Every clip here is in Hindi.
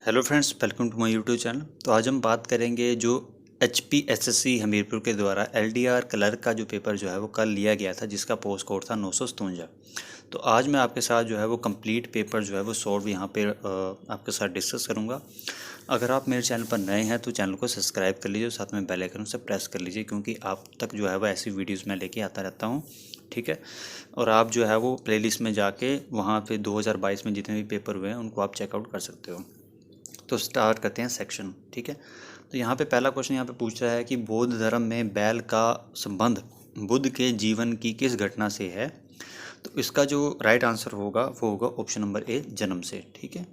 Hello friends, welcome to my YouTube channel. तो आज हम बात करेंगे जो HPSSC हमीरपुर के द्वारा LDR क्लर्क का जो पेपर जो है वो कल लिया गया था, जिसका पोस्ट कोड था 957। तो आज मैं आपके साथ जो है वो कंप्लीट पेपर जो है वो सॉल्व यहाँ पे आपके साथ डिस्कस करूँगा। अगर आप मेरे चैनल पर नए हैं तो चैनल को सब्सक्राइब कर लीजिए, साथ में बेल आइकन से प्रेस कर लीजिए, क्योंकि आप तक जो है वो ऐसी वीडियोज़ मैं लेके आता रहता हूँ। ठीक है। और आप जो है वो प्लेलिस्ट में जाके वहाँ पे 2022 में जितने भी पेपर हुए हैं उनको आप चेकआउट कर सकते हो। तो स्टार्ट करते हैं सेक्शन। ठीक है। तो यहाँ पे पहला क्वेश्चन यहाँ पे पूछ रहा है कि बौद्ध धर्म में बैल का संबंध बुद्ध के जीवन की किस घटना से है। तो इसका जो राइट आंसर होगा वो होगा ऑप्शन नंबर ए, जन्म से। ठीक है।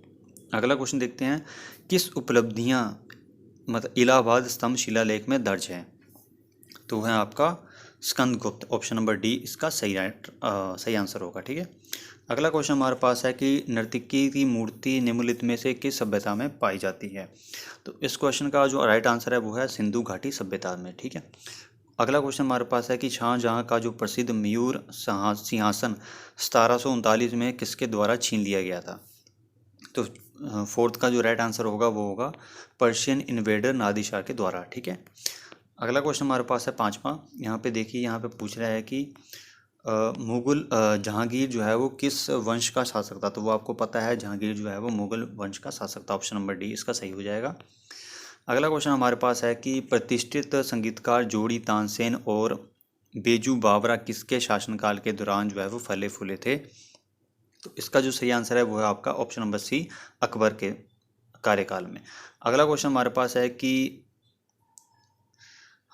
अगला क्वेश्चन देखते हैं, किस उपलब्धियाँ मतलब इलाहाबाद स्तंभ शिलालेख में दर्ज है। तो है आपका स्कंदगुप्त, ऑप्शन नंबर डी इसका सही आंसर होगा। ठीक है। अगला क्वेश्चन हमारे पास है कि नर्तकी की मूर्ति निम्नलिखित में से किस सभ्यता में पाई जाती है। तो इस क्वेश्चन का जो राइट आंसर है वो है सिंधु घाटी सभ्यता में। ठीक है। अगला क्वेश्चन हमारे पास है कि शाहजहाँ का जो प्रसिद्ध मयूर सिंहासन 1739 में किसके द्वारा छीन लिया गया था। तो फोर्थ का जो राइट आंसर होगा वो होगा पर्शियन इन्वेडर नादिर शाह के द्वारा। ठीक है। अगला क्वेश्चन हमारे पास है पांचवा। यहाँ पे देखिए, यहाँ पे पूछ रहा है कि मुगल जहांगीर जो है वो किस वंश का शासक था। तो वो आपको पता है, जहांगीर जो है वो मुगल वंश का शासक था। ऑप्शन नंबर डी इसका सही हो जाएगा। अगला क्वेश्चन हमारे पास है कि प्रतिष्ठित संगीतकार जोड़ी तानसेन और बेजू बावरा किसके शासनकाल के दौरान जो है वो फले फूले थे। तो इसका जो सही आंसर है वो है आपका ऑप्शन नंबर सी, अकबर के कार्यकाल में। अगला क्वेश्चन हमारे पास है कि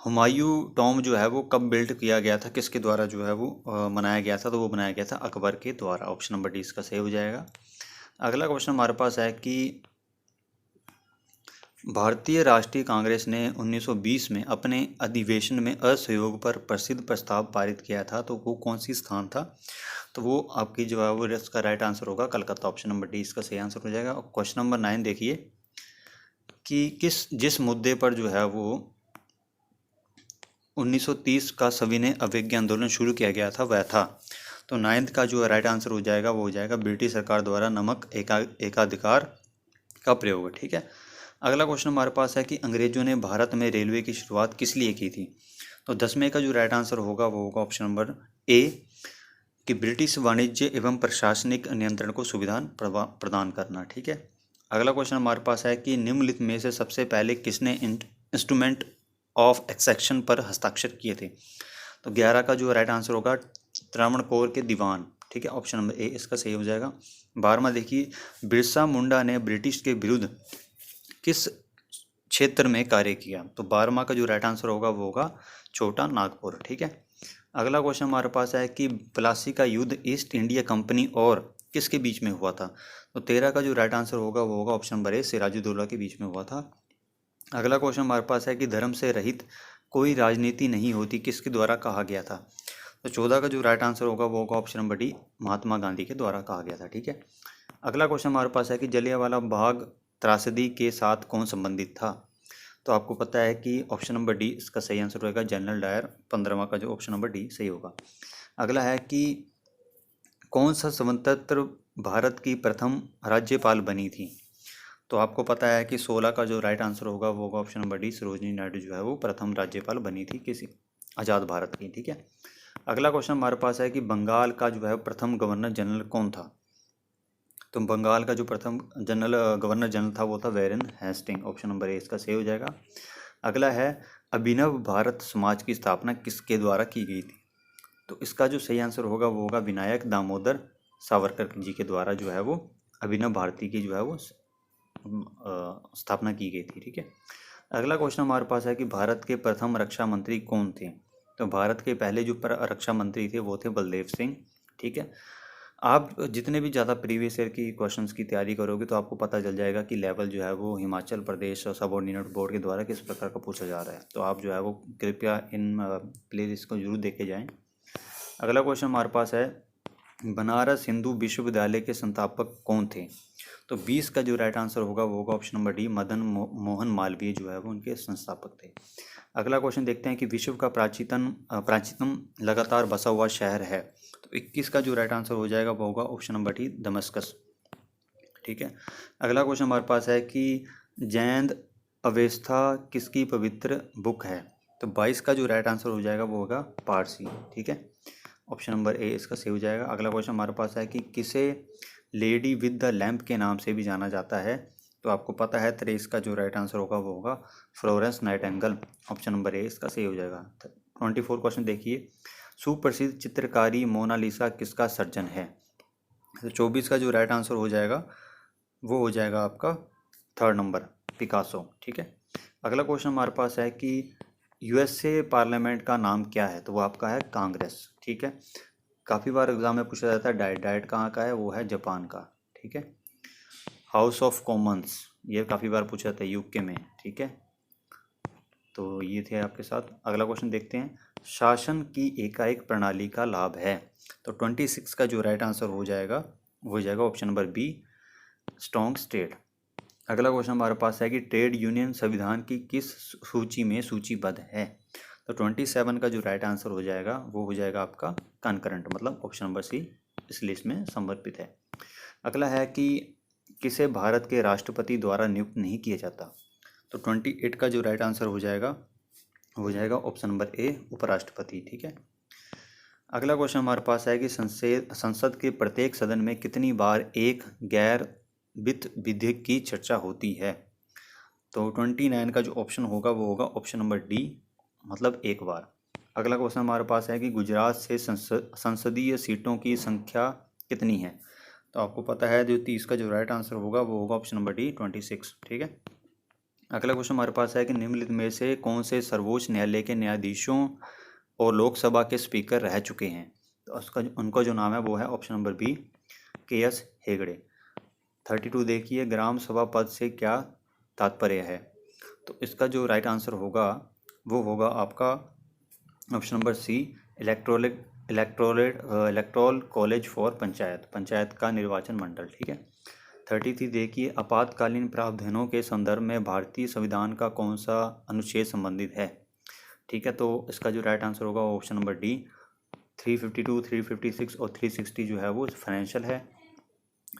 हुमायूं टॉम जो है वो कब बिल्ड किया गया था, किसके द्वारा जो है वो बनाया गया था। तो वो बनाया गया था अकबर के द्वारा। ऑप्शन नंबर डी इसका सही हो जाएगा। अगला क्वेश्चन हमारे पास है कि भारतीय राष्ट्रीय कांग्रेस ने 1920 में अपने अधिवेशन में असहयोग पर प्रसिद्ध प्रस्ताव पारित किया था। तो वो कौन सी स्थान था। तो वो आपकी जो है वो इसका राइट आंसर होगा कलकत्ता। ऑप्शन नंबर डी इसका सही आंसर हो जाएगा। और क्वेश्चन नंबर 9 देखिए कि जिस मुद्दे पर जो है वो 1930 का सविनय अवज्ञा आंदोलन शुरू किया गया था वह था। तो नाइन्थ का जो राइट आंसर हो जाएगा वो हो जाएगा ब्रिटिश सरकार द्वारा नमक एकाधिकार का प्रयोग। ठीक है। अगला क्वेश्चन हमारे पास है कि अंग्रेजों ने भारत में रेलवे की शुरुआत किस लिए की थी। तो 10वें का जो राइट आंसर होगा वो होगा ऑप्शन नंबर ए, कि ब्रिटिश वाणिज्य एवं प्रशासनिक नियंत्रण को सुविधा प्रदान करना। ठीक है। अगला क्वेश्चन हमारे पास है कि निम्नलिखित में से सबसे पहले किसने इंस्ट्रूमेंट ऑफ एक्सेक्शन पर हस्ताक्षर किए थे। तो 11 का जो राइट आंसर होगा त्रावणकोर के दीवान। ठीक है। ऑप्शन नंबर ए इसका सही हो जाएगा। 12वां देखिए, बिरसा मुंडा ने ब्रिटिश के विरुद्ध किस क्षेत्र में कार्य किया। तो 12वां का जो राइट आंसर होगा वो होगा छोटा नागपुर। ठीक है। अगला क्वेश्चन हमारे पास है कि प्लासी का युद्ध ईस्ट इंडिया कंपनी और किसके बीच में हुआ था। तो 13 का जो राइट आंसर होगा वो होगा ऑप्शन नंबर ए, सिराजुद्दौला के बीच में हुआ था। अगला क्वेश्चन हमारे पास है कि धर्म से रहित कोई राजनीति नहीं होती किसके द्वारा कहा गया था। तो 14 का जो राइट आंसर होगा वो होगा option number D, Mahatma Gandhi के द्वारा कहा गया था। ठीक है। अगला क्वेश्चन हमारे पास है कि जलियांवाला बाग त्रासदी के साथ कौन संबंधित था। तो आपको पता है कि ऑप्शन नंबर डी इसका सही आंसर होगा जनरल डायर। 15वां का जो ऑप्शन नंबर डी सही होगा। अगला है कि कौन सा स्वतंत्र भारत की प्रथम राज्यपाल बनी थी। तो आपको पता है कि 16 का जो राइट आंसर होगा वो होगा option number D, Sarojini Naidu जो है वो प्रथम राज्यपाल बनी थी किसी आज़ाद भारत की। ठीक है। अगला क्वेश्चन हमारे पास है कि बंगाल का जो है प्रथम गवर्नर जनरल कौन था। तो बंगाल का जो प्रथम गवर्नर जनरल था वो था Warren Hasting. Option number A इसका सही हो जाएगा। अगला है अभिनव भारत समाज की स्थापना किसके द्वारा की गई थी। तो इसका जो सही आंसर होगा वो होगा विनायक दामोदर सावरकर जी के द्वारा जो है वो अभिनव भारती की जो है वो स्थापना की गई थी। ठीक है। अगला क्वेश्चन हमारे पास है कि भारत के प्रथम रक्षा मंत्री कौन थे। तो भारत के पहले जो रक्षा मंत्री थे वो थे बलदेव सिंह। ठीक है। आप जितने भी ज़्यादा प्रीवियस ईयर की क्वेश्चंस की तैयारी करोगे तो आपको पता चल जाएगा कि लेवल जो है वो हिमाचल प्रदेश सबऑर्डिनेट बोर्ड के द्वारा किस प्रकार का पूछा जा रहा है। तो आप जो है वो कृपया इन प्ले लिस्ट को जरूर देखे जाएं। अगला क्वेश्चन हमारे पास है बनारस हिंदू विश्वविद्यालय के संस्थापक कौन थे। तो 20 का जो राइट आंसर होगा वो होगा option number D, Madan Mohan Malviya जो है वो उनके संस्थापक थे। अगला क्वेश्चन देखते हैं कि विश्व का प्राचीनतम लगातार बसा हुआ शहर है। तो 21 का जो राइट आंसर हो जाएगा वो होगा ऑप्शन नंबर डी, दमस्कस। ठीक ठीक है। अगला क्वेश्चन हमारे पास है कि जैन अवेस्था किसकी पवित्र बुक है? तो 22 का जो राइट आंसर हो जाएगा वो होगा पारसी, ठीक है। ऑप्शन नंबर ए इसका सही हो जाएगा। अगला क्वेश्चन हमारे पास है कि किसे लेडी विद द लैम्प के नाम से भी जाना जाता है? तो आपको पता है 23 का जो राइट आंसर होगा वो होगा Florence Nightingale. Option number A इसका सही हो जाएगा। 24 क्वेश्चन देखिए, सुप्रसिद्ध चित्रकारी मोनालिसा किसका सर्जन है? तो 24 का जो राइट आंसर हो जाएगा वो हो जाएगा आपका थर्ड नंबर पिकासो, ठीक है। अगला क्वेश्चन हमारे पास है कि यूएसए पार्लियामेंट का नाम क्या है? तो वो आपका है कांग्रेस, ठीक है। काफ़ी बार एग्जाम में पूछा जाता है डाइट कहाँ का है? वो है जापान का, ठीक है। हाउस ऑफ कॉमन्स ये काफ़ी बार पूछा जाता है यूके में, ठीक है। तो ये थे आपके साथ। अगला क्वेश्चन देखते हैं, शासन की एकाएक प्रणाली का लाभ है? तो 26 का जो राइट आंसर हो जाएगा वो हो जाएगा option number be strong state. अगला क्वेश्चन हमारे पास है कि ट्रेड यूनियन संविधान की किस सूची में सूचीबद्ध है? तो 27 का जो राइट आंसर हो जाएगा वो हो जाएगा आपका कनकरेंट, मतलब ऑप्शन नंबर सी इस लिस्ट में समर्पित है। अगला है कि किसे भारत के राष्ट्रपति द्वारा नियुक्त नहीं किया जाता? तो 28 का जो राइट आंसर हो जाएगा ऑप्शन नंबर ए उपराष्ट्रपति, ठीक है। अगला क्वेश्चन हमारे पास है कि संसद के प्रत्येक सदन में कितनी बार एक गैर वित्त विधेयक की चर्चा होती है? तो 29 का जो ऑप्शन होगा वो होगा ऑप्शन नंबर डी, मतलब एक बार। अगला क्वेश्चन हमारे पास है कि गुजरात से संसदीय सीटों की संख्या कितनी है? तो आपको पता है जो 30 का जो राइट आंसर होगा वो होगा ऑप्शन नंबर डी 26, ठीक है। अगला क्वेश्चन हमारे पास है कि निम्नलिखित में से कौन से सर्वोच्च न्यायालय के न्यायाधीशों और लोकसभा के स्पीकर रह चुके हैं? तो उनका जो नाम है वो है option number B KS Hegde. 32 देखिए, ग्राम सभा पद से क्या तात्पर्य है? तो इसका जो राइट आंसर होगा वो होगा आपका option number C electoral college for panchayat का निर्वाचन मंडल, ठीक है। 33 देखिए, आपातकालीन प्रावधानों के संदर्भ में भारतीय संविधान का कौन सा अनुच्छेद संबंधित है? ठीक है, तो इसका जो राइट आंसर होगा ऑप्शन नंबर डी 352, 356 और 360 जो है वो फाइनेंशियल है,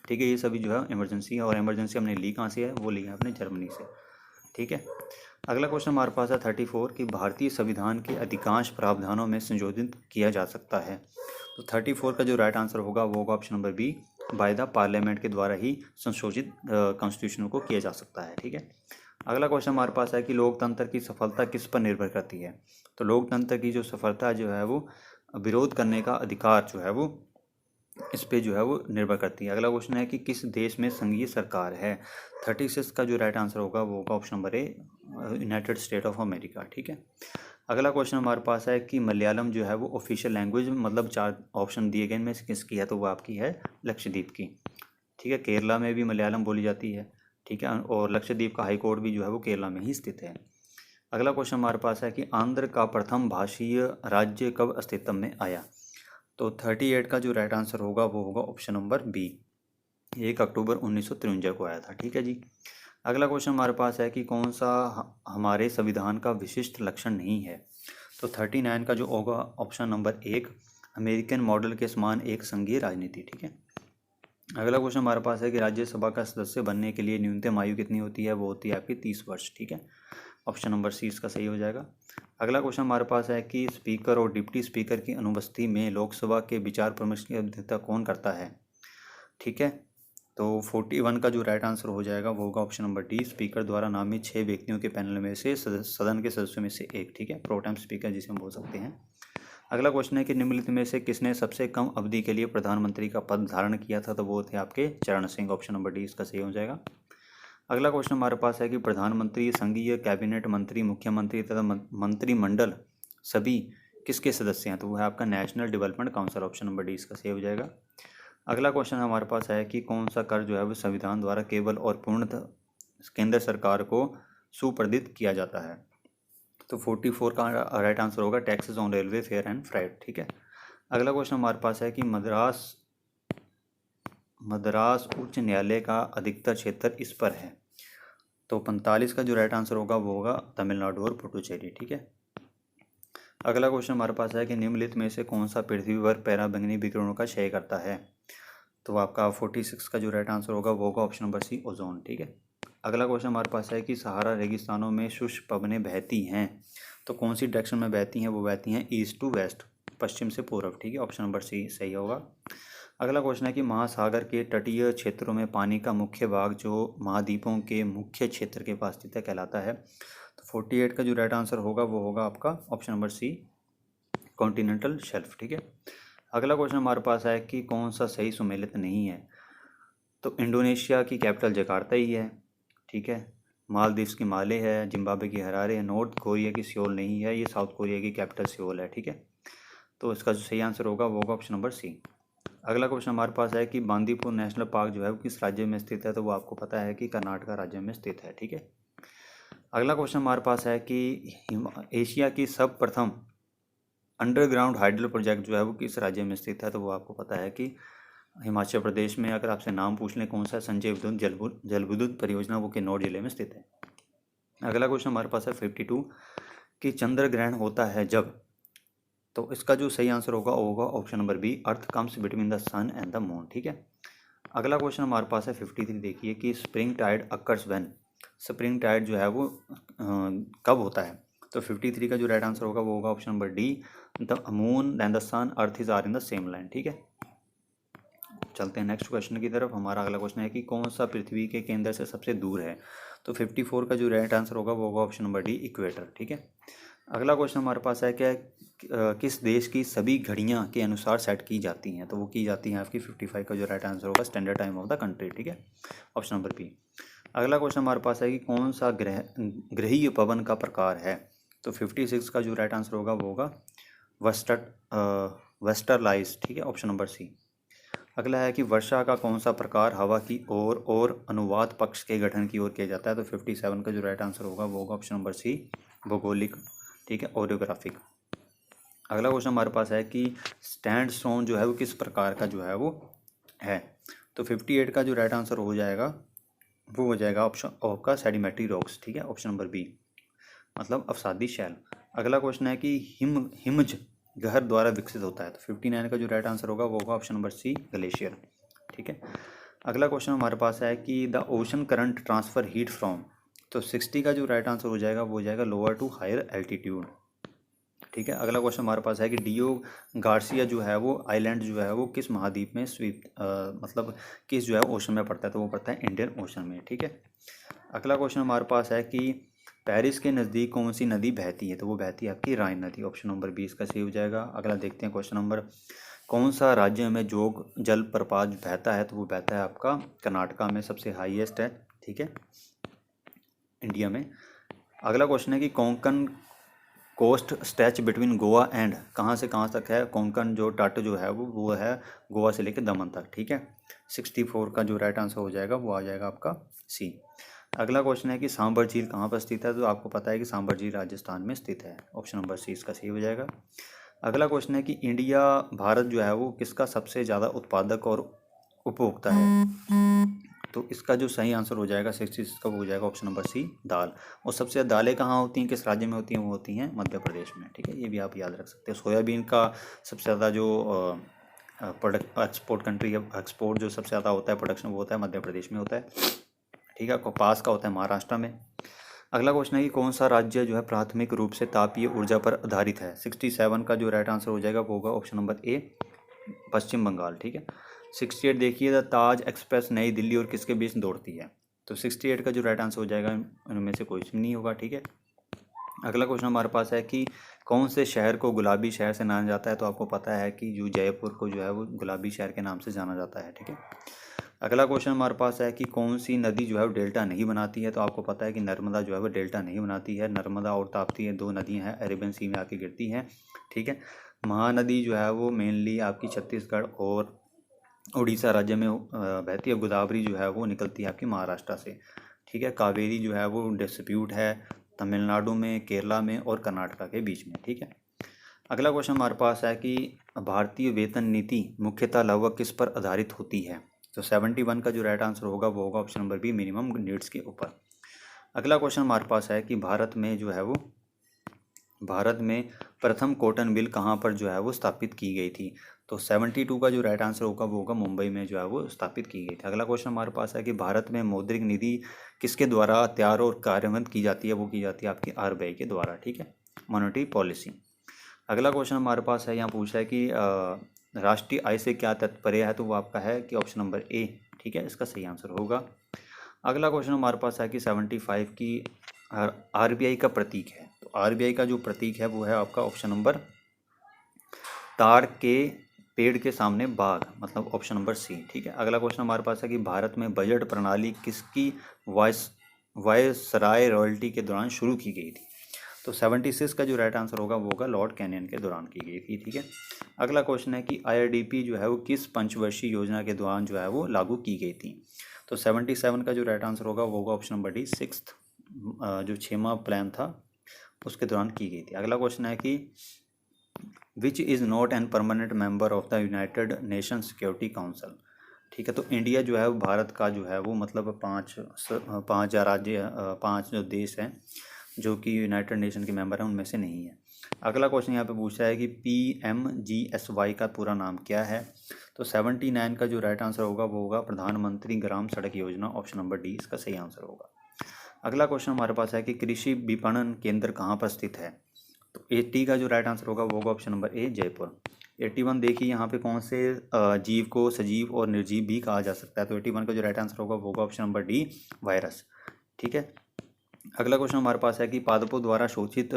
ठीक है। ये सभी जो है इमरजेंसी है, और इमरजेंसी हमने ली कहाँ से है? वो ली है अपने जर्मनी से, ठीक है। अगला क्वेश्चन हमारे पास है 34 कि भारतीय संविधान के अधिकांश प्रावधानों में संशोधित किया जा सकता है? तो 34 का जो राइट आंसर होगा वो होगा option number B by the parliament के द्वारा ही संशोधित कॉन्स्टिट्यूशन को किया जा सकता है, ठीक है। अगला क्वेश्चन हमारे पास है कि लोकतंत्र की सफलता किस पर निर्भर करती है? तो लोकतंत्र की जो सफलता जो है वो विरोध करने का अधिकार जो है वो इस पे जो है वो निर्भर करती है। अगला क्वेश्चन है कि किस देश में संघीय सरकार है? 36 का जो राइट आंसर होगा वो होगा option number A United state of America, ठीक है। अगला क्वेश्चन हमारे पास है कि मलयालम जो है वो ऑफिशियल लैंग्वेज, मतलब 4 ऑप्शन दिए गए इनमें से किसकी है? तो वो आपकी है लक्षद्वीप की, ठीक है। केरला में भी मलयालम बोली जाती है, ठीक है, और लक्षद्वीप का हाई कोर्ट भी जो है वो केरला में ही स्थित है। अगला क्वेश्चन हमारे पास है कि आंध्र का प्रथम भाषीय राज्य कब अस्तित्व में आया? तो 38 का जो राइट आंसर होगा वो होगा ऑप्शन नंबर बी 1 अक्टूबर 1953 को आया था, ठीक है जी। अगला क्वेश्चन हमारे पास है कि कौन सा हमारे संविधान का विशिष्ट लक्षण नहीं है? तो 39 का जो होगा ऑप्शन नंबर 1 अमेरिकन मॉडल के समान एक संघीय राजनीति, ठीक है। अगला क्वेश्चन हमारे पास है कि राज्यसभा का सदस्य बनने के लिए न्यूनतम आयु कितनी होती है? वो होती है आपकी 30 वर्ष, ठीक है। ऑप्शन नंबर सी इसका सही हो जाएगा। अगला क्वेश्चन हमारे पास है कि स्पीकर और डिप्टी स्पीकर की अनुपस्थिति में लोकसभा के विचार विमर्श की अध्यक्षता कौन करता है? ठीक है, तो 41 का जो राइट आंसर हो जाएगा वो होगा ऑप्शन नंबर डी स्पीकर द्वारा नामित 6 व्यक्तियों के पैनल में से सदन के सदस्यों में से एक, ठीक है, प्रोटेम स्पीकर जिसे हम बोल सकते हैं। अगला क्वेश्चन है कि निम्नलिखित में से किसने सबसे कम अवधि के लिए प्रधानमंत्री का पद धारण किया था? तो वो थे आपके चरण सिंह, ऑप्शन नंबर डी इसका सही हो जाएगा। अगला क्वेश्चन हमारे पास है कि प्रधानमंत्री, संघीय कैबिनेट मंत्री, मुख्यमंत्री तथा मंत्रिमंडल सभी किसके सदस्य हैं? तो वो है आपका national development council, option number D इसका सही हो जाएगा। अगला क्वेश्चन हमारे पास है कि कौन सा कर जो है वो संविधान द्वारा केवल और पूर्णतः केंद्र सरकार को सुप्रदित किया जाता है? तो 44 का राइट आंसर होगा taxes on railway fare and freight, ठीक है। अगला क्वेश्चन हमारे पास है कि मद्रास उच्च न्यायालय का अधिकतर क्षेत्र इस पर है? तो 45 का जो राइट आंसर होगा वो होगा तमिलनाडु और पुडुचेरी, ठीक है। अगला क्वेश्चन हमारे पास है कि निम्नलिखित में से कौन सा पृथ्वी पर पराबैंगनी विकिरणों का क्षय करता है? तो आपका 46 का जो राइट आंसर होगा वो होगा ऑप्शन नंबर सी, ओजोन। ठीक है। अगला क्वेश्चन हमारे पास है कि सहारा रेगिस्तानों में शुष्क पवनें बहती हैं, तो कौन सी डायरेक्शन में बहती हैं? वो बहती हैं ईस्ट टू वेस्ट, पश्चिम से पूर्व। ठीक है, ऑप्शन नंबर सी सही होगा। अगला क्वेश्चन है कि महासागर के तटीय क्षेत्रों में पानी का मुख्य भाग जो महाद्वीपों के मुख्य क्षेत्र के पास स्थित है कहलाता है। तो 48 का जो राइट आंसर होगा वो होगा आपका option number C, continental shelf. ठीक है। अगला क्वेश्चन हमारे पास है कि कौन सा सही सुमेलित नहीं है? तो इंडोनेशिया की कैपिटल जकार्ता ही है। ठीक है। मालदीव्स की माले है, जिम्बाब्वे की हरारे है, नॉर्थ कोरिया की सियोल नहीं है, ये साउथ कोरिया की कैपिटल सियोल है। ठीक है। तो इसका जो सही आंसर होगा वो होगा ऑप्शन नंबर सी। अगला क्वेश्चन हमारे पास है कि बांदीपुर नेशनल पार्क जो है वो किस राज्य में स्थित है? तो वो आपको पता है कि कर्नाटका राज्य में स्थित है। ठीक है। अगला क्वेश्चन हमारे पास है कि एशिया की सब प्रथम अंडरग्राउंड हाइडल प्रोजेक्ट जो है वो किस राज्य में स्थित है? तो वो आपको पता है कि हिमाचल प्रदेश में। अगर आपसे नाम पूछ लें कौन सा, संजय विद्युत जल विद्युत परियोजना, वो किन्नौर जिले में स्थित है। अगला क्वेश्चन हमारे पास है 52 कि चंद्र ग्रहण होता है जब? तो इसका जो सही आंसर होगा वो होगा option number B, earth comes between the sun and the moon. ठीक है। अगला क्वेश्चन हमारे पास है 53, देखिए कि spring tide occurs when? Spring tide जो है वो कब होता है? तो 53 का जो राइट आंसर होगा वो होगा option number D, the moon and the sun earth is are in the same line. ठीक है। चलते हैं नेक्स्ट क्वेश्चन की तरफ। हमारा अगला क्वेश्चन है कि कौन सा पृथ्वी के केंद्र से सबसे दूर है? तो 54 का जो राइट आंसर होगा वो होगा ऑप्शन नंबर डी, इक्वेटर। ठीक है। अगला क्वेश्चन हमारे पास है क्या, किस देश की सभी घड़ियां के अनुसार सेट की जाती हैं? तो वो की जाती हैं आपकी 55 का जो राइट आंसर होगा standard time of the country. ठीक है, ऑप्शन नंबर बी। अगला क्वेश्चन हमारे पास है कि कौन सा ग्रहीय पवन का प्रकार है? तो 56 का जो राइट आंसर होगा वो होगा वेस्टरलाइज। ठीक है, ऑप्शन नंबर सी। अगला है कि वर्षा का कौन सा प्रकार हवा की ओर और अनुवाद पक्ष के गठन की ओर किया जाता है? तो 57 का जो राइट आंसर होगा वो होगा ऑप्शन नंबर सी, भौगोलिक। ठीक है, ओरियोग्राफिक। अगला क्वेश्चन हमारे पास है कि स्टैंडस्टोन जो है वो किस प्रकार का जो है वो है? तो 58 का जो राइट आंसर हो जाएगा वो हो जाएगा ऑप्शन आपका सेडिमेंट्री रॉक्स। ठीक है, ऑप्शन नंबर बी, मतलब अवसादी शैल। अगला क्वेश्चन है कि हिमज गहर द्वारा विकसित होता है? तो 59 का जो राइट आंसर होगा वो होगा ऑप्शन नंबर सी, ग्लेशियर। ठीक है। अगला क्वेश्चन हमारे पास है कि the ocean current transfer heat from? तो 60 का जो राइट आंसर हो जाएगा वो हो जाएगा लोअर टू हायर एल्टीट्यूड। ठीक है। अगला क्वेश्चन हमारे पास है कि डियो गार्सिया जो है वो आइलैंड जो है वो किस महाद्वीप में मतलब किस जो है ओशन में पड़ता है? तो वो पड़ता है इंडियन ओशन में। ठीक है। अगला क्वेश्चन हमारे पास है कि पेरिस के नज़दीक कौन सी नदी बहती है? तो वो बहती है आपकी राइन नदी। ऑप्शन नंबर 20 का सही हो जाएगा। अगला देखते हैं क्वेश्चन नंबर, कौन सा राज्य में जोग जल प्रपात बहता है? तो वो बहता है आपका कर्नाटका में, सबसे हाईएस्ट है। ठीक है, इंडिया में। अगला क्वेश्चन है कि Konkan coast stretch between Goa and, कहाँ से कहाँ तक है? कोंकण जो तट जो है वो है गोवा से लेकर दमन तक। ठीक है, 64 का जो राइट आंसर हो जाएगा वो आ जाएगा आपका सी। अगला क्वेश्चन है कि सांबर झील कहाँ पर स्थित है? तो आपको पता है कि सांबर झील राजस्थान में स्थित है। ऑप्शन नंबर सी इसका सही हो जाएगा। अगला क्वेश्चन है कि इंडिया भारत जो है वो किसका सबसे ज़्यादा उत्पादक और उपभोक्ता है? तो इसका जो सही आंसर हो जाएगा 66 का वो हो जाएगा ऑप्शन नंबर सी, दाल। और सबसे ज़्यादा दालें कहाँ होती हैं, किस राज्य में होती हैं? वो होती हैं मध्य प्रदेश में। ठीक है, ये भी आप याद रख सकते हैं। सोयाबीन का सबसे ज़्यादा जो प्रोडक्ट एक्सपोर्ट कंट्री है, एक्सपोर्ट जो सबसे ज़्यादा होता है प्रोडक्शन, वो होता है मध्य प्रदेश में होता है। ठीक है, कपास का होता है महाराष्ट्र में। अगला क्वेश्चन है कि कौन सा राज्य जो है प्राथमिक रूप से तापीय ऊर्जा पर आधारित है? 67 का जो राइट आंसर हो जाएगा वो होगा ऑप्शन नंबर ए, पश्चिम बंगाल। ठीक है। 68 देखिए, द ताज एक्सप्रेस नई दिल्ली और किसके बीच दौड़ती है? तो 68 का जो राइट आंसर हो जाएगा इनमें से कोई नहीं होगा। ठीक है। अगला क्वेश्चन हमारे पास है कि कौन से शहर को गुलाबी शहर से जाना जाता है? तो आपको पता है कि जो जयपुर को जो है वो गुलाबी शहर के नाम से जाना जाता है। ठीक है। अगला क्वेश्चन हमारे पास है कि कौन सी नदी जो है वो डेल्टा नहीं बनाती है? तो आपको पता है कि नर्मदा जो है वो डेल्टा नहीं बनाती है। नर्मदा और ताप्ती है, दो नदियां हैं, अरेबियन सी में आके गिरती हैं। ठीक है। महानदी जो है वो मेनली आपकी छत्तीसगढ़ और उड़ीसा राज्य में बहती है। गोदावरी जो है वो निकलती है आपकी महाराष्ट्र से। ठीक है। कावेरी जो है वो डिस्प्यूट है तमिलनाडु में, केरला में और कर्नाटका के बीच में। ठीक है। अगला क्वेश्चन हमारे पास है कि भारतीय वेतन नीति मुख्यतः लगभग किस पर आधारित होती है? तो 71 का जो राइट आंसर होगा वो होगा option number B, minimum needs के ऊपर। अगला क्वेश्चन हमारे पास है कि भारत में प्रथम कॉटन मिल कहाँ पर जो है वो स्थापित की गई थी? तो 72 का जो राइट आंसर होगा वो होगा मुंबई में जो है वो स्थापित की गई थी। अगला क्वेश्चन हमारे पास है कि भारत में मौद्रिक नीति किसके द्वारा तैयार और कार्यान्वित की जाती है? वो की जाती है आपकी आरबीआई के द्वारा, ठीक है, मॉनेटरी पॉलिसी। अगला क्वेश्चन हमारे पास है, यहाँ पूछा है कि राष्ट्रीय आय से क्या तात्पर्य है? तो वो आपका है कि ऑप्शन नंबर ए, ठीक है, इसका सही आंसर होगा। अगला क्वेश्चन हमारे पास है कि 75 की आरबीआई का प्रतीक है। तो आरबीआई का जो प्रतीक है वो है आपका ऑप्शन नंबर ताड़ के पेड़ के सामने बाघ, मतलब ऑप्शन नंबर सी, ठीक है। अगला क्वेश्चन हमारे पास है कि भारत में बजट प्रणाली किसकी वायसराय रॉयल्टी के दौरान शुरू की गई थी? तो 76 का जो राइट आंसर होगा वो होगा लॉर्ड कैनियन के दौरान की गई थी, ठीक है। अगला क्वेश्चन है कि आईआरडीपी जो है वो किस पंचवर्षीय योजना के दौरान जो है वो लागू की गई थी? तो 77 का जो राइट आंसर होगा वो होगा ऑप्शन नंबर डी, सिक्स्थ जो 6वां प्लान था उसके दौरान की गई थी। अगला क्वेश्चन है कि which is not an permanent member of the United nation security council, ठीक है। तो इंडिया जो है वो भारत का जो है वो मतलब पाँच राज्य, पाँच जो देश हैं जो कि यूनाइटेड नेशन के मेंबर हैं उनमें से नहीं है। अगला क्वेश्चन यहाँ पे पूछा है कि PMGSY का पूरा नाम क्या है? तो 79 का जो राइट आंसर होगा वो होगा प्रधानमंत्री ग्राम सड़क योजना, ऑप्शन नंबर डी इसका सही आंसर होगा। अगला क्वेश्चन हमारे पास है कि कृषि विपणन केंद्र कहाँ पर स्थित है? तो 80 का जो राइट आंसर होगा वो होगा ऑप्शन नंबर ए, जयपुर। 81 देखिए यहाँ पे कौन से जीव को सजीव और निर्जीव भी कहा जा सकता है? तो 81 का जो राइट आंसर होगा वो होगा ऑप्शन नंबर डी, वायरस, ठीक है। अगला क्वेश्चन हमारे पास है कि पादपों द्वारा शोषित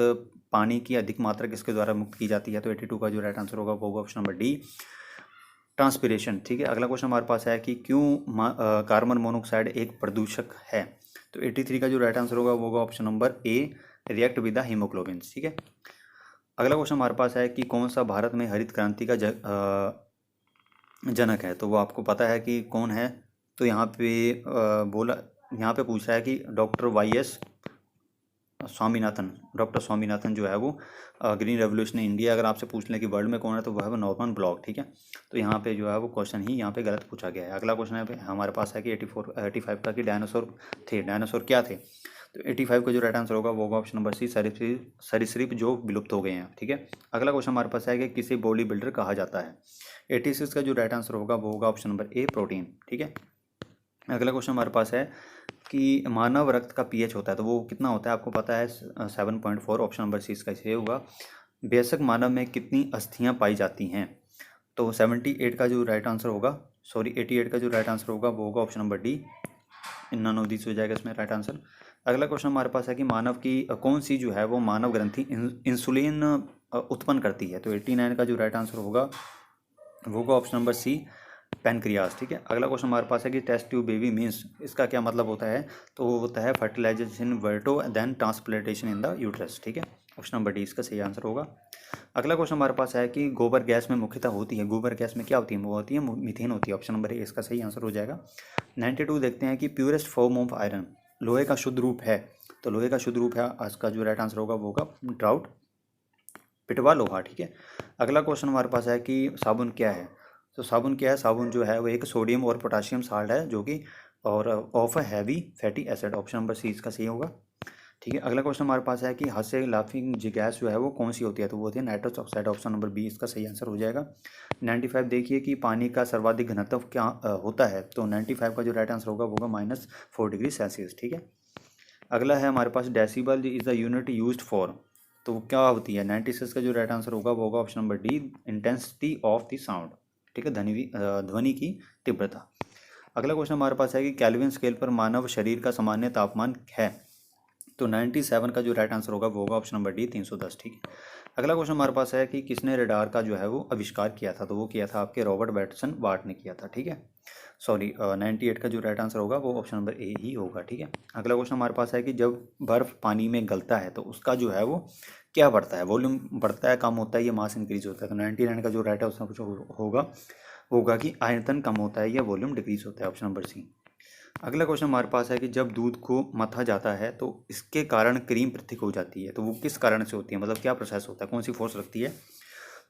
पानी की अधिक मात्रा किसके द्वारा मुक्त की जाती है? तो 82 का जो राइट आंसर होगा वो होगा ऑप्शन नंबर डी, ट्रांसपीरेशन, ठीक है। अगला क्वेश्चन हमारे पास है कि क्यों कार्बन मोनोऑक्साइड एक प्रदूषक है? तो 83 का जो राइट आंसर होगा वो होगा option number A, react with the haemoglobin, ठीक है। अगला क्वेश्चन हमारे पास है कि कौन सा भारत में हरित क्रांति का जनक है? तो वो आपको पता है कि कौन है। तो यहाँ पे यहाँ पे पूछा है कि डॉक्टर स्वामीनाथन जो है वो ग्रीन रेवोल्यूशन इंडिया, अगर आपसे पूछ लें कि वर्ल्ड में कौन है तो वह है नॉर्मन ब्लॉक, ठीक है। तो यहाँ पे जो है वो क्वेश्चन ही यहाँ पे गलत पूछा गया है। अगला क्वेश्चन है हमारे पास है कि 85 का कि डायनासोर थे, डायनासोर क्या थे? तो 85 का जो राइट आंसर होगा वो होगा ऑप्शन नंबर सी, सरीसृप जो विलुप्त हो गए हैं, ठीक है। अगला क्वेश्चन हमारे पास है कि किसे बॉडी बिल्डर कहा जाता है? 86 का जो राइट आंसर होगा वो होगा ऑप्शन नंबर ए, प्रोटीन, ठीक है। अगला क्वेश्चन हमारे पास है कि मानव रक्त का पीएच होता है तो वो कितना होता है? आपको पता है 7.4, ऑप्शन नंबर सी इसका सही होगा। बेशक मानव में कितनी अस्थियां पाई जाती हैं? तो 78 का जो राइट आंसर होगा, 88 का जो राइट आंसर होगा वो होगा option number D, none of this हो जाएगा इसमें राइट आंसर। अगला क्वेश्चन हमारे पास है कि मानव की कौन सी जो है वो मानव ग्रंथि इंसुलिन उत्पन्न करती है? तो 89 का जो राइट आंसर होगा वो होगा ऑप्शन नंबर सी, पैनक्रियास, ठीक है। अगला क्वेश्चन हमारे पास है कि टेस्ट ट्यूब बेबी मीन्स, इसका क्या मतलब होता है? तो वो होता है फर्टिलाइजेशन वर्टो then transplantation in the uterus, ठीक है। ऑप्शन नंबर डी इसका सही आंसर होगा। अगला क्वेश्चन हमारे पास है कि गोबर गैस में मुख्यतः होती है, गोबर गैस में क्या होती है? वो होती है मीथेन होती है, ऑप्शन नंबर ए इसका सही आंसर हो जाएगा। 92 देखते हैं कि प्योरेस्ट फॉर्म ऑफ आयरन, लोहे का शुद्ध रूप है। तो लोहे का शुद्ध रूप है, आज का जो राइट आंसर होगा वो होगा ड्राउट पिटवा लोहा, ठीक है। अगला क्वेश्चन हमारे पास है कि साबुन क्या है? तो साबुन क्या है? साबुन जो है वो एक सोडियम और पोटाशियम साल्ट है जो कि और of heavy fatty acid, option number C इसका सही होगा, ठीक है। अगला क्वेश्चन हमारे पास है कि हद से लाफिंग गैस जो है वो कौन सी होती है? तो वो होती है nitrous oxide, option number B इसका सही आंसर हो जाएगा। 95 देखिए कि पानी का सर्वाधिक घनत्व क्या होता है? तो 95 का जो राइट आंसर होगा वो होगा -4 डिग्री सेल्सियस, ठीक है। अगला है हमारे पास decibel is the unit used for, तो क्या होती है? 96 का जो राइट आंसर होगा वो होगा option number D, intensity of the sound, ठीक है, ध्वनि की तीव्रता। अगला क्वेश्चन हमारे पास है कि केल्विन स्केल पर मानव शरीर का सामान्य तापमान है? तो 97 का जो राइट आंसर होगा वो होगा ऑप्शन नंबर डी, 310, ठीक है। अगला क्वेश्चन हमारे पास है कि किसने रडार का जो है वो आविष्कार किया था? तो वो किया था आपके रॉबर्ट बैटसन वाट ने किया था, ठीक है। 98 का जो राइट आंसर होगा वो ऑप्शन नंबर ए ही होगा, ठीक है। अगला क्वेश्चन हमारे पास है कि जब बर्फ़ पानी में गलता है तो उसका जो है वो क्या बढ़ता है? वॉल्यूम बढ़ता है, कम होता है, या मास इंक्रीज होता है? तो 99 का जो राइट आंसर होगा कि आयतन कम होता है या वॉल्यूम डिक्रीज होता है, ऑप्शन नंबर सी। अगला क्वेश्चन हमारे पास है कि जब दूध को मथा जाता है तो इसके कारण क्रीम पृथक हो जाती है, तो वो किस कारण से होती है? मतलब क्या प्रोसेस होता है, कौन सी फोर्स लगती है?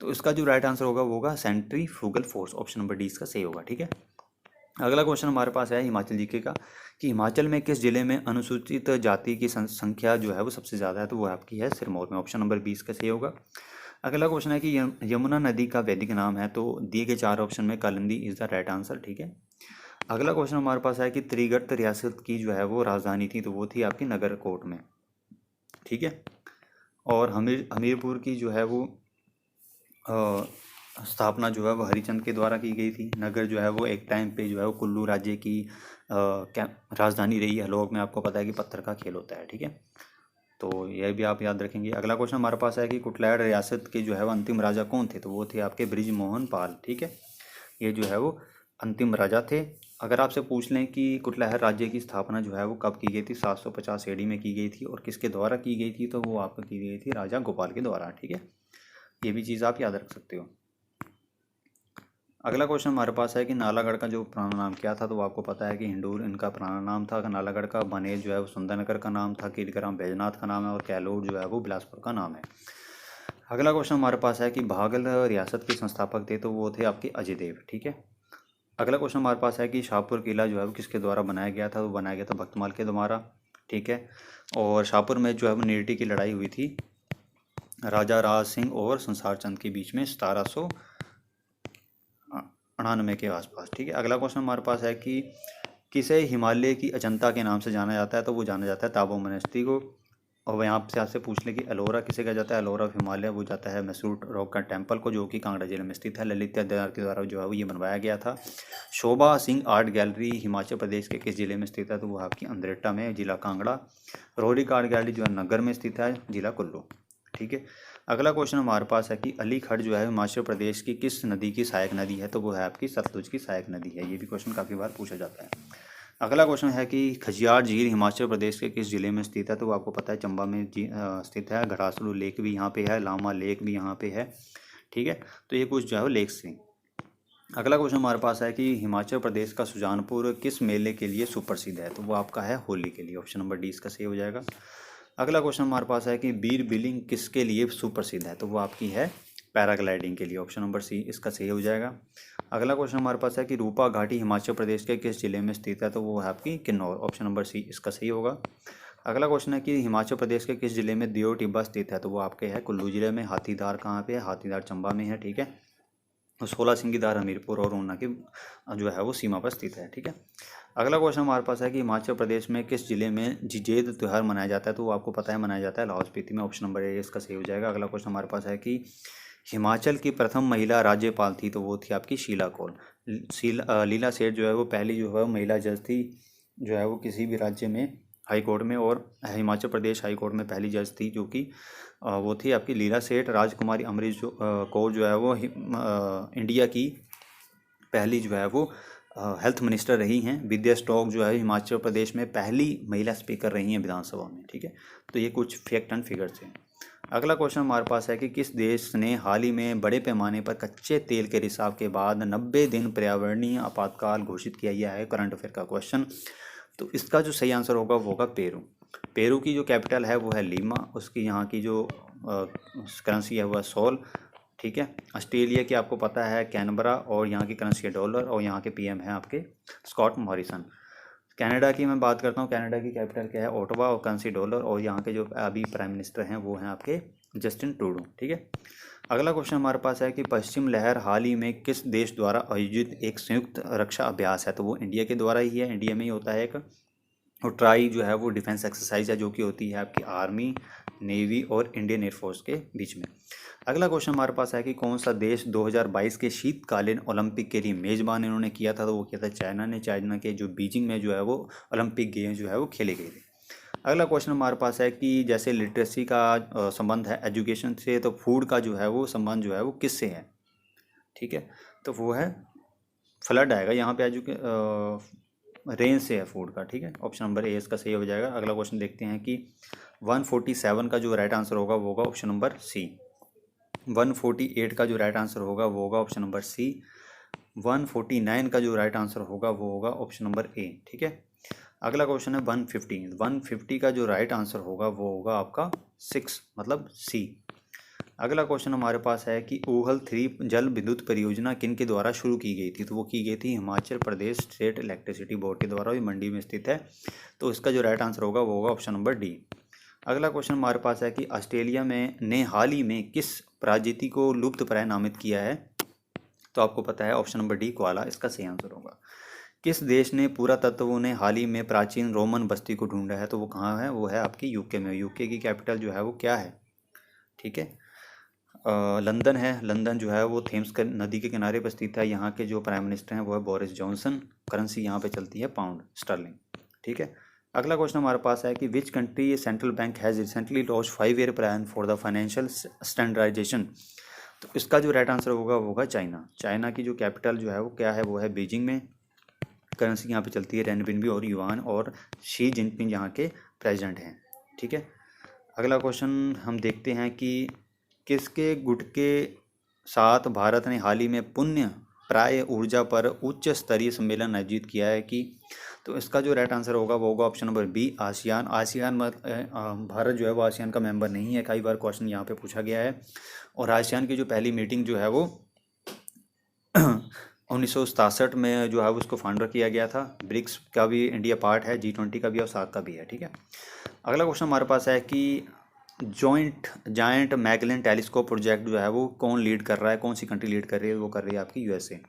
तो इसका जो राइट आंसर होगा वो होगा centrifugal force, option number D इसका सही होगा, ठीक है। अगला क्वेश्चन हमारे पास है हिमाचल जीके का कि हिमाचल में किस जिले में अनुसूचित जाति की संख्या जो है वो सबसे ज़्यादा है? तो वो आपकी है सिरमौर में, ऑप्शन नंबर 20 का सही होगा। अगला क्वेश्चन है कि यमुना नदी का वैदिक नाम है, तो दिए गए 4 ऑप्शन में Kalindi is the right answer. ठीक है। अगला क्वेश्चन हमारे पास है कि त्रिगर्त रियासत की जो है वो राजधानी थी, तो वो थी आपकी नगरकोट में। ठीक है। और हमीरपुर की जो है वो स्थापना जो है वो हरिचंद के द्वारा की गई थी। नगर जो है वो एक टाइम पे जो है वो कुल्लू राज्य की क्या राजधानी रही है। लोग में आपको पता है कि पत्थर का खेल होता है। ठीक है, तो यह भी आप याद रखेंगे। अगला क्वेश्चन हमारे पास है कि कुटलैहड़ रियासत के जो है वो अंतिम राजा कौन थे, तो वो थे आपके बृजमोहन पाल। ठीक है, ये जो है वो अंतिम राजा थे। अगर आपसे पूछ लें कि कुटलैहड़ राज्य की स्थापना जो है वो कब की गई थी, 750 AD में की गई थी, और किसके द्वारा की गई थी, तो वो आपको की गई थी राजा गोपाल के द्वारा। ठीक है, ये भी चीज़ आप याद रख सकते हो। अगला क्वेश्चन हमारे पास है कि नालागढ़ का जो पुराना नाम क्या था, तो आपको पता है कि हिंडूर इनका पुराना नाम था नालागढ़ का। बनेर जो है वो सुंदरनगर का नाम था। कीलग्राम बैजनाथ का नाम है, और कैलोड़ जो है वो बिलासपुर का नाम है। अगला क्वेश्चन हमारे पास है कि भागल रियासत के संस्थापक थे, तो वो थे आपके अजय देव। ठीक है। अगला क्वेश्चन हमारे पास है कि शाहपुर किला जो है वो किसके द्वारा बनाया गया था, तो बनाया गया था भक्तमाल के द्वारा। ठीक है, और शाहपुर में जो है वो नीरटी की लड़ाई हुई थी राजा राज सिंह और संसार चंद के बीच में 1798 के आसपास। ठीक है। अगला क्वेश्चन हमारे पास है कि किसे हिमालय की अजंता के नाम से जाना जाता है, तो वो जाना जाता है ताबो मोनेस्ट्री को। और यहाँ से आपसे पूछ लें कि एलोरा किसे कहा जाता है, एलोरा ऑफ हिमालय वो जाता है मैसूर रॉक का टेम्पल को, जो कि कांगड़ा जिले में स्थित है। ललित अध्ययन के द्वारा जो है वो ये बनवाया गया था। शोभा सिंह आर्ट गैलरी हिमाचल प्रदेश के किस जिले में स्थित है, तो वो आपकी अंद्रेटा में, जिला कांगड़ा। रोहरी आर्ट गैलरी जो है नगर में स्थित है, जिला कुल्लू। ठीक है। अगला क्वेश्चन हमारे पास है कि अलीखड़ जो है हिमाचल प्रदेश की किस नदी की सहायक नदी है, तो वो है आपकी सतलुज की सहायक नदी है। ये भी क्वेश्चन काफ़ी बार पूछा जाता है। अगला क्वेश्चन है कि खजियार झील हिमाचल प्रदेश के किस जिले में स्थित है, तो वो आपको पता है चंबा में स्थित है। घड़ासलू लेक भी यहाँ पे है, लामा लेक भी यहाँ पे है। ठीक है, तो ये कुछ जो है वो लेक्स थी। अगला क्वेश्चन हमारे पास है कि हिमाचल प्रदेश का सुजानपुर किस मेले के लिए सुप्रसिद्ध है, तो वो आपका है होली के लिए। ऑप्शन नंबर डी इसका सही हो जाएगा। अगला क्वेश्चन हमारे पास है कि बीर बिलिंग किसके लिए सुप्रसिद्ध है, तो वो आपकी है पैराग्लाइडिंग के लिए। ऑप्शन नंबर सी इसका सही हो जाएगा। अगला क्वेश्चन हमारे पास है कि रूपा घाटी हिमाचल प्रदेश के किस जिले में स्थित है, तो वो है आपकी किन्नौर। ऑप्शन नंबर सी इसका सही होगा। अगला क्वेश्चन है कि हिमाचल प्रदेश के किस जिले में दियो टिब्बा स्थित है, तो वो आपके है कुल्लू जिले में। हाथीदार कहाँ पे है, हाथीदार चंबा में है। ठीक है, तो 16 सिंगीदार हमीरपुर और ऊना की जो है वो सीमा पर स्थित है। ठीक है। अगला क्वेश्चन हमारे पास है कि हिमाचल प्रदेश में किस जिले में जिजेद त्यौहार मनाया जाता है, तो वो आपको पता है मनाया जाता है लाहौल स्पीति में। ऑप्शन नंबर ए इसका सही हो जाएगा। अगला क्वेश्चन हमारे पास है कि हिमाचल की प्रथम महिला राज्यपाल थी, तो वो थी आपकी शीला कौल। लीला सेठ जो है वो पहली जो है महिला जज थी जो है वो किसी भी राज्य में हाई कोर्ट में, और हिमाचल प्रदेश हाई कोर्ट में पहली जज थी जो कि वो थी आपकी लीला सेठ। राजकुमारी अमरीश कौर जो है वो इंडिया की पहली जो है वो हेल्थ मिनिस्टर रही हैं। विद्या स्टॉक जो है हिमाचल प्रदेश में पहली महिला स्पीकर रही हैं विधानसभा में। ठीक है, तो ये कुछ फैक्ट एंड फिगर्स हैं। अगला क्वेश्चन हमारे पास है कि किस देश ने हाल ही में बड़े पैमाने पर कच्चे तेल के रिसाव के बाद 90 दिन पर्यावरणीय आपातकाल घोषित किया गया है। करंट अफेयर का क्वेश्चन, तो इसका जो सही आंसर होगा वो होगा पेरू। पेरू की जो कैपिटल है वो है लीमा, उसकी यहाँ की जो करेंसी है वो है सोल। ठीक है। ऑस्ट्रेलिया की आपको पता है कैनबरा, और यहाँ की करेंसी है डॉलर, और यहाँ के पीएम है आपके स्कॉट मॉरिसन। कनाडा की मैं बात करता हूँ, कनाडा की कैपिटल क्या है, ओटावा, और करेंसी डॉलर, और यहाँ के जो अभी प्राइम मिनिस्टर हैं वो हैं आपके जस्टिन ट्रूडो। ठीक है। अगला क्वेश्चन हमारे पास है कि पश्चिम लहर हाल ही में किस देश द्वारा आयोजित एक संयुक्त रक्षा अभ्यास है, तो वो इंडिया के द्वारा ही है। इंडिया में ही होता है एक, और ट्राई जो है वो डिफेंस एक्सरसाइज है जो कि होती है आपकी आर्मी, नेवी और इंडियन एयरफोर्स के बीच में। अगला क्वेश्चन हमारे पास है कि कौन सा देश 2022 के शीतकालीन ओलंपिक के लिए मेज़बान इन्होंने किया था, तो वो किया था चाइना ने। चाइना के जो बीजिंग में जो है वो ओलंपिक गेम जो है वो खेले गए थे। अगला क्वेश्चन हमारे पास है कि जैसे लिटरेसी का संबंध है एजुकेशन से, तो फूड का जो है वो संबंध जो है वो किससे है। ठीक है, तो वो है फ्लड आएगा यहाँ पे, रेंज से है फूड का। ठीक है, ऑप्शन नंबर ए इसका सही हो जाएगा। अगला क्वेश्चन देखते हैं कि 147 का जो राइट आंसर होगा वो होगा ऑप्शन नंबर सी। 148 का जो राइट आंसर होगा वो होगा ऑप्शन नंबर सी। 149 का जो राइट आंसर होगा वो होगा ऑप्शन नंबर ए। ठीक है। अगला क्वेश्चन है 150। 150 का जो राइट आंसर होगा वो होगा आपका 6, मतलब सी। अगला क्वेश्चन हमारे पास है कि ऊहल 3 जल विद्युत परियोजना किन के द्वारा शुरू की गई थी, तो वो की गई थी Himachal Pradesh state electricity board के द्वारा, ये मंडी में स्थित है। तो इसका जो राइट आंसर होगा वो होगा ऑप्शन नंबर डी। अगला क्वेश्चन हमारे पास है कि ऑस्ट्रेलिया में ने हाल ही में किस प्रजाति को लुप्तप्राय नामित किया है? तो आपको पता है ऑप्शन नंबर डी कोआला इसका सही आंसर होगा। किस देश ने पुरातत्वों ने हाल ही में प्राचीन रोमन बस्ती को ढूंढा है? तो वो कहाँ है? वो है आपकी यूके में। यूके की कैपिटल जो है वो क्या है? ठीक है, लंदन है। लंदन जो है वो थेम्स नदी के किनारे पर स्थित है। यहाँ के जो प्राइम मिनिस्टर हैं वो है बोरिस जॉनसन। करेंसी यहाँ पे चलती है पाउंड स्टर्लिंग। ठीक है, अगला क्वेश्चन हमारे पास है कि which country central bank has recently launch 5 year plan for the financial standardisation? तो इसका जो राइट आंसर होगा वो होगा चाइना। चाइना की जो कैपिटल जो है वो क्या है? वो है बीजिंग में। करेंसी यहाँ पे चलती है रेनबिनबी और युआन, और शी जिनपिंग यहाँ के प्रेसिडेंट हैं। ठीक है, अगला क्वेश्चन हम देखते हैं कि किसके गुट के साथ भारत ने हाल ही में पुण्य प्राय ऊर्जा पर उच्च स्तरीय सम्मेलन आयोजित किया है कि? तो इसका जो राइट आंसर होगा वो होगा option number B ASEAN. ASEAN Bharat जो है वो आसियान का मेंबर नहीं है। कई बार क्वेश्चन यहाँ पे पूछा गया है। और आसियान की जो पहली मीटिंग जो है वो 1967 में जो है उसको फाउंडर किया गया था। ब्रिक्स का भी इंडिया पार्ट है, G20 का भी और सार्क का भी है। ठीक है, अगला क्वेश्चन हमारे पास है कि जायंट मैगेलन टेलीस्कोप प्रोजेक्ट जो है वो कौन लीड कर रहा है? कौन सी कंट्री लीड कर रही है? वो कर रही है आपकी यूएसए।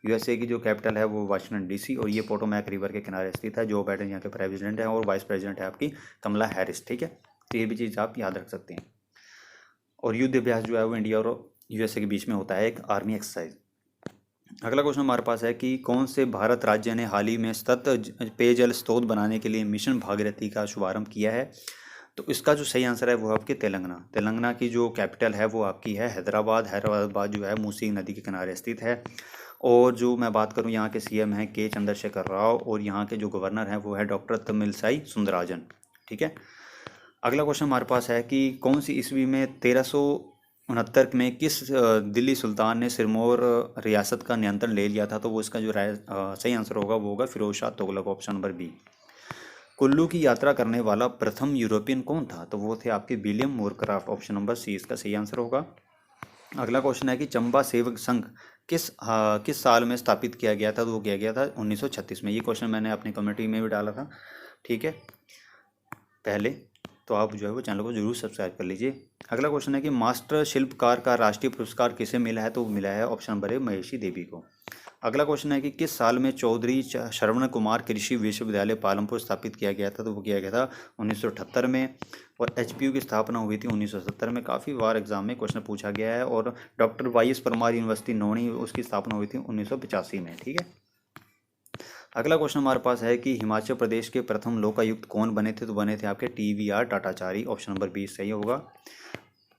यूएसए की जो कैपिटल है वो वाशिंगटन डीसी, और ये पोटोमैक रिवर के किनारे स्थित है। जो बाइडेन यहाँ के प्रेसिडेंट है और वाइस प्रेसिडेंट है आपकी कमला हैरिस। ठीक है, तो ये भी चीज़ आप याद रख सकते हैं। और युद्ध अभ्यास जो है वो इंडिया और यूएसए के बीच में होता है, एक आर्मी एक्सरसाइज। अगला क्वेश्चन हमारे पास है कि कौन से भारत राज्य ने हाल ही में सतत पेयजल स्रोत बनाने के लिए मिशन भागीरथी का शुभारंभ किया है? तो इसका जो सही आंसर है वो आपके तेलंगाना। तेलंगाना की जो कैपिटल है वो आपकी है हैदराबाद। हैदराबाद जो है मूसी नदी के किनारे स्थित है। और जो मैं बात करूं, यहाँ के सीएम हैं के चंद्रशेखर राव, और यहाँ के जो गवर्नर हैं वो है डॉक्टर तमिलसाई सुंदरराजन। ठीक है, अगला क्वेश्चन हमारे पास है कि कौन सी ईस्वी में 1369 में किस दिल्ली सुल्तान ने सिरमौर रियासत का नियंत्रण ले लिया था? तो वो इसका जो सही आंसर होगा वो होगा Firoz Shah Tughlaq, option number B. Kullu की यात्रा करने वाला प्रथम यूरोपियन कौन था? तो वो थे आपके विलियम मोरक्राफ्ट, ऑप्शन नंबर सी इसका सही आंसर होगा। अगला क्वेश्चन है कि चंबा सेवक संघ किस साल में स्थापित किया गया था? तो वो किया गया था 1936 में। ये क्वेश्चन मैंने अपनी कम्युनिटी में भी डाला था। ठीक है, पहले तो आप जो है वो चैनल को जरूर सब्सक्राइब कर लीजिए। अगला क्वेश्चन है कि मास्टर शिल्पकार का राष्ट्रीय पुरस्कार किसे मिला है? तो मिला है ऑप्शन नंबर ए महेशी देवी को। अगला क्वेश्चन है कि किस साल में चौधरी श्रवण कुमार कृषि विश्वविद्यालय पालमपुर स्थापित किया गया था? तो वो किया गया था 1978 में। और एचपीयू की स्थापना हुई थी 1970 में। काफ़ी बार एग्जाम में क्वेश्चन पूछा गया है। और डॉक्टर वाई.एस. परमार यूनिवर्सिटी नोनी, उसकी स्थापना हुई थी 1985 में। ठीक है, अगला क्वेश्चन हमारे पास है कि हिमाचल प्रदेश के प्रथम लोकायुक्त कौन बने थे? तो बने थे आपके टीवीआर टाटाचारी, ऑप्शन नंबर 20 सही होगा।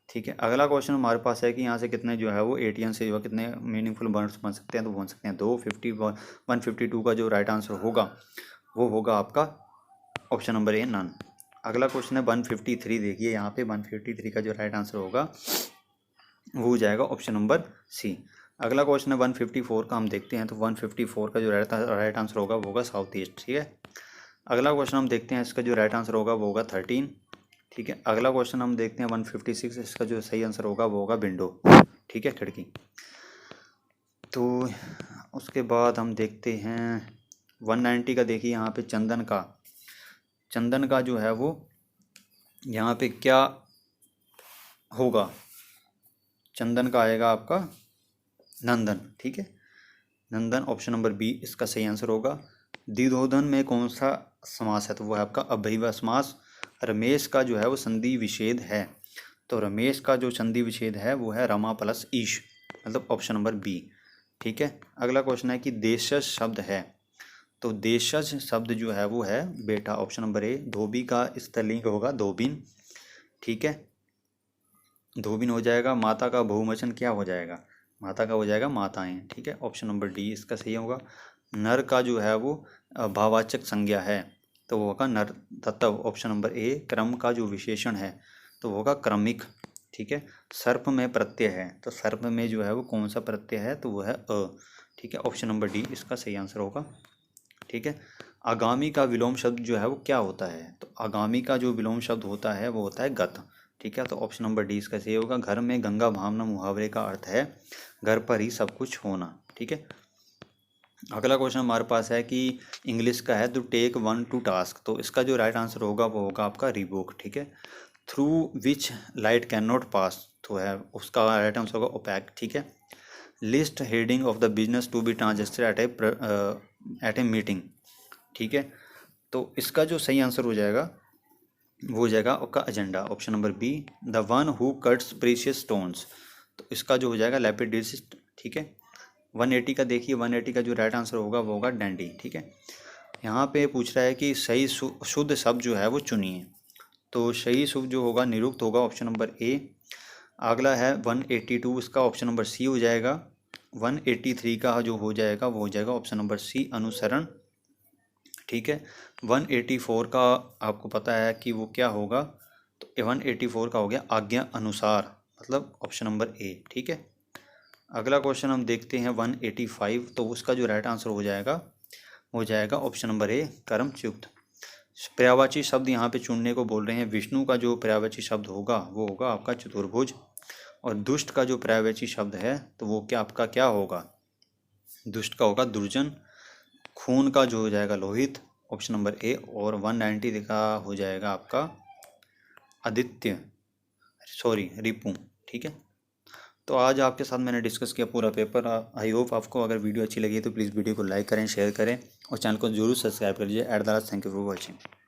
ठीक है, अगला क्वेश्चन हमारे पास है कि यहाँ से कितने जो है वो एटीएन से जो है कितने मीनिंगफुल वर्ड्स बन सकते हैं? तो बन सकते हैं 152 का जो राइट आंसर होगा वो होगा आपका ऑप्शन नंबर ए नन। अगला क्वेश्चन है 153। देखिए यहाँ पे 153 का जो राइट आंसर होगा वो हो जाएगा ऑप्शन नंबर सी। अगला क्वेश्चन है 154 का, हम देखते हैं। तो 154 का जो राइट आंसर होगा वो होगा साउथ ईस्ट। ठीक है, अगला क्वेश्चन हम देखते हैं, इसका जो राइट आंसर होगा वो होगा 13। ठीक है, अगला क्वेश्चन हम देखते हैं 156, इसका जो सही आंसर होगा वो होगा विंडो। ठीक है, खिड़की। तो उसके बाद हम देखते हैं 190 का। देखिए यहाँ पे चंदन का जो है वो यहाँ पे क्या होगा? चंदन का आएगा आपका नंदन। ठीक है, नंदन, ऑप्शन नंबर बी इसका सही आंसर होगा। द्विधोधन में कौन सा समास है? तो वो है आपका अव्ययीभाव समास। रमेश का जो है वो संधि विच्छेद है। तो रमेश का जो संधि विच्छेद है वो है रमा प्लस ईश, मतलब ऑप्शन नंबर बी। ठीक है, अगला क्वेश्चन है कि देशज शब्द है। तो देशज शब्द जो है वो है बेटा, ऑप्शन नंबर ए। धोबी का स्त्रीलिंग होगा धोबिन। ठीक है, धोबिन हो जाएगा। माता का बहुवचन क्या हो जाएगा? माता का हो जाएगा माताएं। ठीक है, ऑप्शन नंबर डी इसका सही होगा। नर का जो है वो भाववाचक संज्ञा है, तो वो होगा नर तत्व, ऑप्शन नंबर ए। क्रम का जो विशेषण है तो वो होगा क्रमिक। ठीक है, सर्प में प्रत्यय है, तो सर्प में जो है वो कौन सा प्रत्यय है? तो वो है अ। ठीक है, ऑप्शन नंबर डी इसका सही आंसर होगा। ठीक है, आगामी का विलोम शब्द जो है वो क्या होता है? तो आगामी का जो विलोम शब्द होता है वो होता है गत। ठीक है, तो ऑप्शन नंबर डी इसका सही होगा। घर में गंगा भावना मुहावरे का अर्थ है घर पर ही सब कुछ होना। ठीक है, अगला क्वेश्चन हमारे पास है कि इंग्लिश का है, to take one to task, तो इसका जो राइट आंसर होगा वो होगा आपका रिबुक, ठीक है। Through which light cannot pass, तो है उसका राइट आंसर होगा ओपैक, ठीक है। List heading of the business to be transacted at a meeting, ठीक है। तो इसका जो सही आंसर हो जाएगा वो हो जाएगा आपका agenda, option number B. The one who cuts precious stones, तो इसका जो हो जाएगा लैपिडिस्ट, ठीक है। 180 का देखिए, 180 का जो राइट आंसर होगा वो होगा डैंडी, ठीक है। यहाँ पे पूछ रहा है कि सही शुद्ध शब्द जो है वो चुनिए, तो सही शुद्ध जो होगा निरुक्त होगा, ऑप्शन नंबर ए। अगला है 182, इसका ऑप्शन नंबर सी हो जाएगा। 183 का जो हो जाएगा वो हो जाएगा ऑप्शन नंबर सी, अनुसरण, ठीक है। 184 का आपको पता है कि वो क्या होगा, तो 184 का हो गया आज्ञा अनुसार, मतलब ऑप्शन नंबर ए, ठीक है। अगला क्वेश्चन हम देखते हैं 185, तो उसका जो राइट आंसर हो जाएगा ऑप्शन नंबर ए, कर्मयुक्त। पर्यायवाची शब्द यहाँ पे चुनने को बोल रहे हैं। विष्णु का जो पर्यायवाची शब्द होगा वो होगा आपका चतुर्भुज, और दुष्ट का जो पर्यायवाची शब्द है तो वो क्या आपका क्या होगा, दुष्ट का होगा दुर्जन। खून का जो हो जाएगा लोहित, ऑप्शन नंबर ए। और 190 का हो जाएगा आपका आदित्य, सॉरी रिपु, ठीक है। तो आज आपके साथ मैंने डिस्कस किया पूरा पेपर। आई होप आपको अगर वीडियो अच्छी लगी तो प्लीज़ वीडियो को लाइक करें, शेयर करें और चैनल को जरूर सब्सक्राइब कर लीजिए। At the last, thank you for watching.